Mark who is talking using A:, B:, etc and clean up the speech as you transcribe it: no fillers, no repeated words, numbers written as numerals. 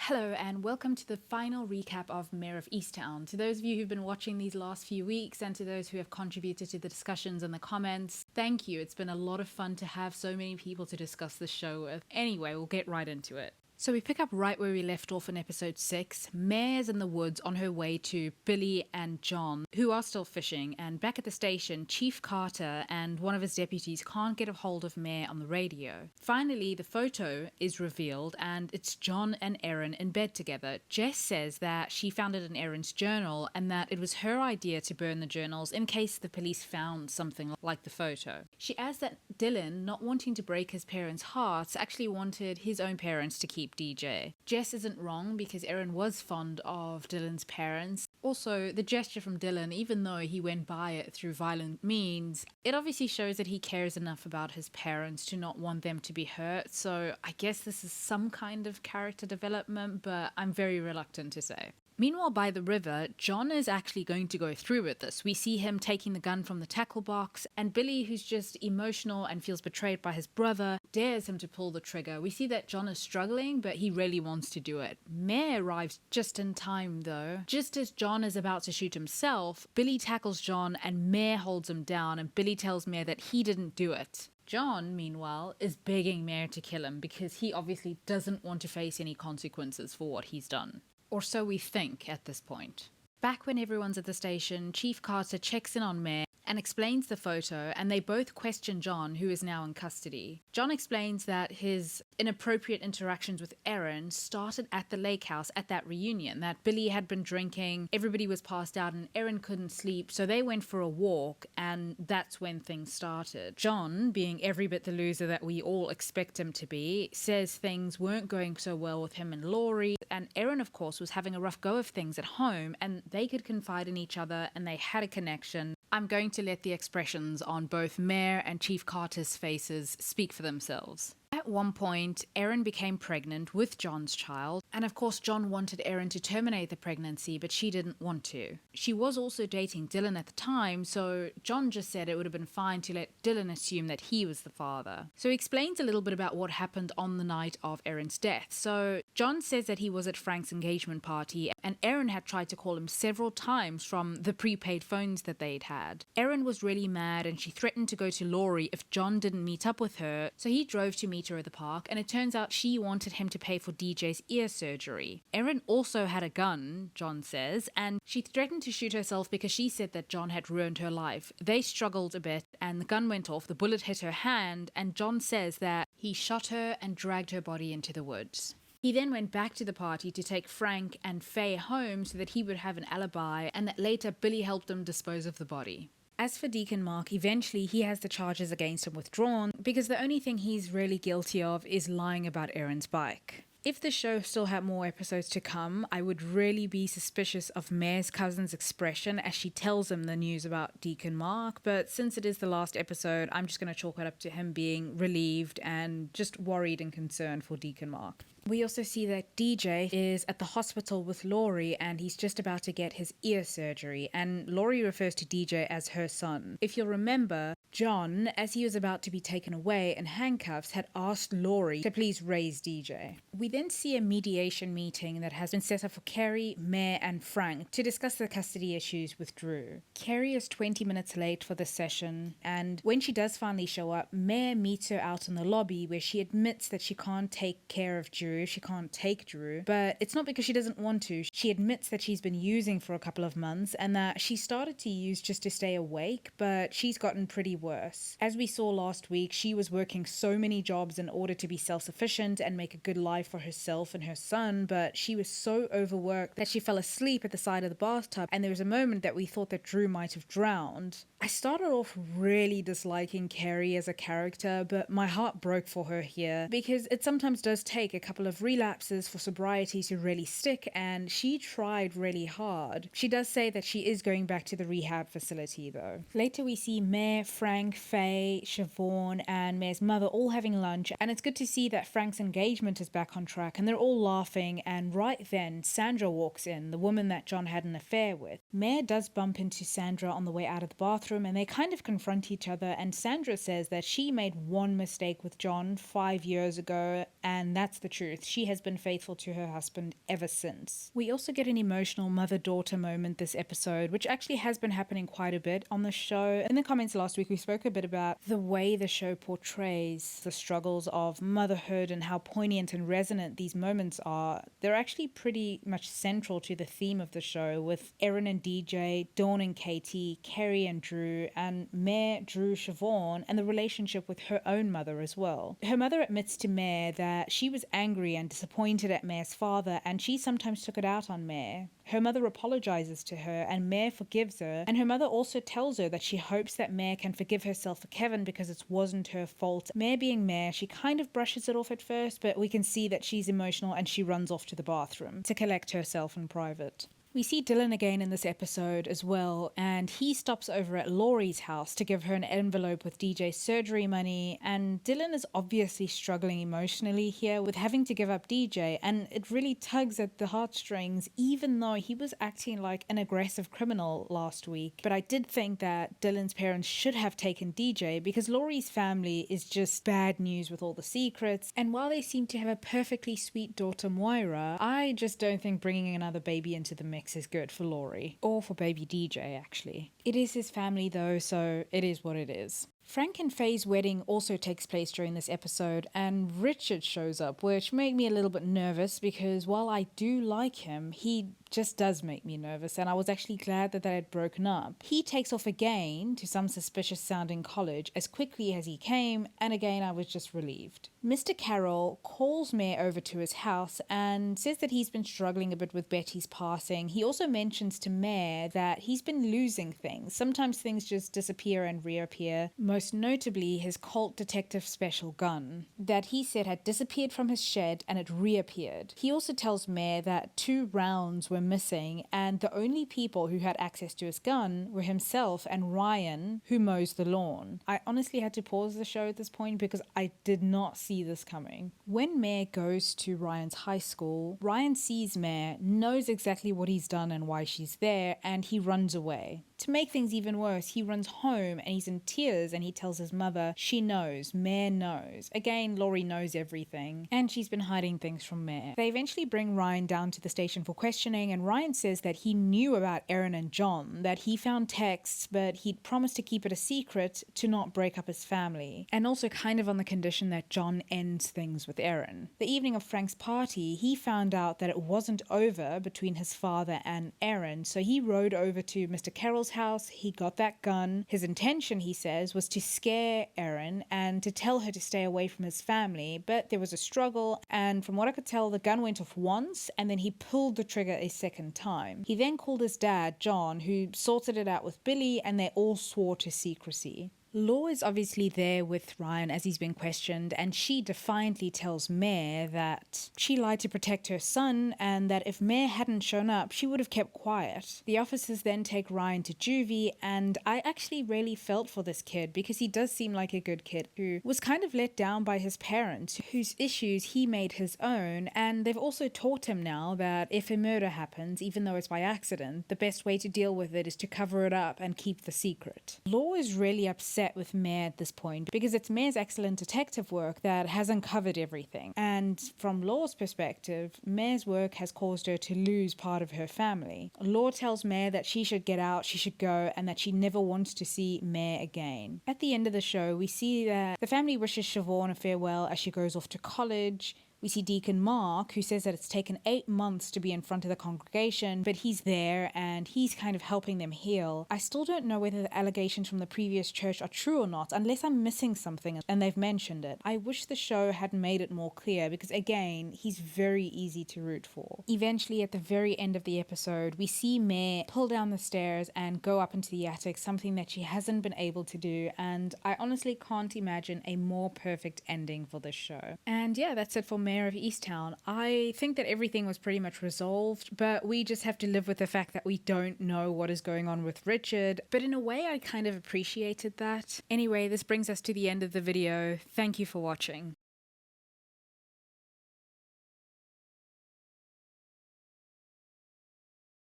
A: Hello and welcome to the final recap of Mare of Easttown. To those of you who've been watching these last few weeks and to those who have contributed to the discussions and the comments, thank you. It's been a lot of fun to have so many people to discuss this show with. Anyway, we'll get right into it. So we pick up right where we left off in episode 6. Mare's in the woods on her way to Billy and John, who are still fishing, and back at the station, Chief Carter and one of his deputies can't get a hold of Mare on the radio. Finally, the photo is revealed and it's John and Erin in bed together. Jess says that she found it in Erin's journal and that it was her idea to burn the journals in case the police found something like the photo. She adds that Dylan, not wanting to break his parents' hearts, actually wanted his own parents to keep DJ. Jess isn't wrong because Erin was fond of Dylan's parents. Also, the gesture from Dylan, even though he went by it through violent means, it obviously shows that he cares enough about his parents to not want them to be hurt. So I guess this is some kind of character development, but I'm very reluctant to say. Meanwhile, by the river, John is actually going to go through with this. We see him taking the gun from the tackle box, and Billy, who's just emotional and feels betrayed by his brother, dares him to pull the trigger. We see that John is struggling, but he really wants to do it. Mare arrives just in time, though. Just as John is about to shoot himself, Billy tackles John and Mare holds him down, and Billy tells Mare that he didn't do it. John, meanwhile, is begging Mare to kill him because he obviously doesn't want to face any consequences for what he's done. Or so we think at this point. Back when everyone's at the station, Chief Carter checks in on Mare and explains the photo, and they both question John, who is now in custody. John explains that his inappropriate interactions with Erin started at the lake house at that reunion, that Billy had been drinking, everybody was passed out, and Erin couldn't sleep, so they went for a walk, and that's when things started. John, being every bit the loser that we all expect him to be, says things weren't going so well with him and Laurie, and Erin, of course, was having a rough go of things at home, and they could confide in each other, and they had a connection. I'm going to let the expressions on both Mare and Chief Carter's faces speak for themselves. At one point, Erin became pregnant with John's child, and of course John wanted Erin to terminate the pregnancy, but she didn't want to. She was also dating Dylan at the time, so John just said it would have been fine to let Dylan assume that he was the father. So he explains a little bit about what happened on the night of Erin's death. So John says that he was at Frank's engagement party, and Erin had tried to call him several times from the prepaid phones that they'd had. Erin was really mad, and she threatened to go to Laurie if John didn't meet up with her, so he drove to meet her at the park, and it turns out she wanted him to pay for DJ's ear surgery. Erin also had a gun, John says, and she threatened to shoot herself because she said that John had ruined her life. They struggled a bit, and the gun went off, the bullet hit her hand, and John says that he shot her and dragged her body into the woods. He then went back to the party to take Frank and Faye home so that he would have an alibi, and that later Billy helped him dispose of the body. As for Deacon Mark, eventually he has the charges against him withdrawn because the only thing he's really guilty of is lying about Erin's bike. If the show still had more episodes to come, I would really be suspicious of Mare's cousin's expression as she tells him the news about Deacon Mark, but since it is the last episode, I'm just going to chalk it up to him being relieved and just worried and concerned for Deacon Mark. We also see that DJ is at the hospital with Laurie and he's just about to get his ear surgery, and Laurie refers to DJ as her son. If you'll remember, John, as he was about to be taken away in handcuffs, had asked Laurie to please raise DJ. We then see a mediation meeting that has been set up for Carrie, Mare and Frank to discuss the custody issues with Drew. Carrie is 20 minutes late for the session, and when she does finally show up, Mare meets her out in the lobby where she admits that she can't take care of Drew, she can't take Drew, but it's not because she doesn't want to. She admits that she's been using for a couple of months and that she started to use just to stay awake, but she's gotten pretty worse. As we saw last week, she was working so many jobs in order to be self-sufficient and make a good life for herself and her son, but she was so overworked that she fell asleep at the side of the bathtub, and there was a moment that we thought that Drew might have drowned. I started off really disliking Carrie as a character, but my heart broke for her here because it sometimes does take a couple of relapses for sobriety to really stick, and she tried really hard. She does say that she is going back to the rehab facility though. Later we see Mare, Frank, Faye, Siobhan and Mare's mother all having lunch, and it's good to see that Frank's engagement is back on track and they're all laughing, and right then Sandra walks in, the woman that John had an affair with. Mare does bump into Sandra on the way out of the bathroom and they kind of confront each other, and Sandra says that she made one mistake with John 5 years ago and that's the truth. She has been faithful to her husband ever since. We also get an emotional mother-daughter moment this episode, which actually has been happening quite a bit on the show. In the comments last week, we spoke a bit about the way the show portrays the struggles of motherhood and how poignant and resonant these moments are. They're actually pretty much central to the theme of the show, with Erin and DJ, Dawn and Katie, Kerry and Drew, and Mare, Drew, Siobhan, and the relationship with her own mother as well. Her mother admits to Mare that she was angry and disappointed at Mare's father, and she sometimes took it out on Mare. Her mother apologizes to her and Mare forgives her, and her mother also tells her that she hopes that Mare can forgive herself for Kevin because it wasn't her fault. Mare being Mare, she kind of brushes it off at first, but we can see that she's emotional and she runs off to the bathroom to collect herself in private. We see Dylan again in this episode as well, and he stops over at Laurie's house to give her an envelope with DJ's surgery money, and Dylan is obviously struggling emotionally here with having to give up DJ, and it really tugs at the heartstrings even though he was acting like an aggressive criminal last week. But I did think that Dylan's parents should have taken DJ because Laurie's family is just bad news with all the secrets, and while they seem to have a perfectly sweet daughter Moira, I just don't think bringing another baby into the mix is good for Laurie, or for baby DJ actually. It is his family though, so it is what it is. Frank and Faye's wedding also takes place during this episode, and Richard shows up, which made me a little bit nervous because while I do like him, he just does make me nervous, and I was actually glad that they had broken up. He takes off again to some suspicious sounding college as quickly as he came, and again I was just relieved. Mr. Carroll calls Mare over to his house and says that he's been struggling a bit with Betty's passing. He also mentions to Mare that he's been losing things. Sometimes things just disappear and reappear, most notably his cult detective special gun that he said had disappeared from his shed and it reappeared. He also tells Mare that 2 rounds were missing, and the only people who had access to his gun were himself and Ryan, who mows the lawn. I honestly had to pause the show at this point because I did not see this coming. When Mare goes to Ryan's high school, Ryan sees Mare, knows exactly what he's done and why she's there, and he runs away. To make things even worse, he runs home and he's in tears and he tells his mother she knows, Mare knows. Again, Laurie knows everything and she's been hiding things from Mare. They eventually bring Ryan down to the station for questioning, and Ryan says that he knew about Erin and John, that he found texts but he'd promised to keep it a secret to not break up his family, and also kind of on the condition that John ends things with Erin. The evening of Frank's party, he found out that it wasn't over between his father and Erin, so he rode over to Mr. Carroll's house. He got that gun. His intention, he says, was to scare Erin and to tell her to stay away from his family, but there was a struggle, and from what I could tell, the gun went off once and then he pulled the trigger a second time. He then called his dad, John, who sorted it out with Billy, and they all swore to secrecy. Law is obviously there with Ryan as he's been questioned, and she defiantly tells Mare that she lied to protect her son and that if Mare hadn't shown up, she would have kept quiet. The officers then take Ryan to juvie, and I actually really felt for this kid because he does seem like a good kid who was kind of let down by his parents, whose issues he made his own, and they've also taught him now that if a murder happens, even though it's by accident, the best way to deal with it is to cover it up and keep the secret. Law is really upset with Mare at this point because it's Mare's excellent detective work that has uncovered everything, and from Law's perspective, Mare's work has caused her to lose part of her family. Law tells Mare that she should get out, she should go, and that she never wants to see Mare again. At the end of the show, we see that the family wishes Siobhan a farewell as she goes off to college. We see Deacon Mark, who says that it's taken 8 months to be in front of the congregation, but he's there and he's kind of helping them heal. I still don't know whether the allegations from the previous church are true or not, unless I'm missing something and they've mentioned it. I wish the show had made it more clear because, again, he's very easy to root for. Eventually, at the very end of the episode, we see Mare pull down the stairs and go up into the attic, something that she hasn't been able to do, and I honestly can't imagine a more perfect ending for this show. And yeah, that's it for Mare of Easttown. I think that everything was pretty much resolved, but we just have to live with the fact that we don't know what is going on with Richard. But in a way, I kind of appreciated that. Anyway, this brings us to the end of the video. Thank you for watching.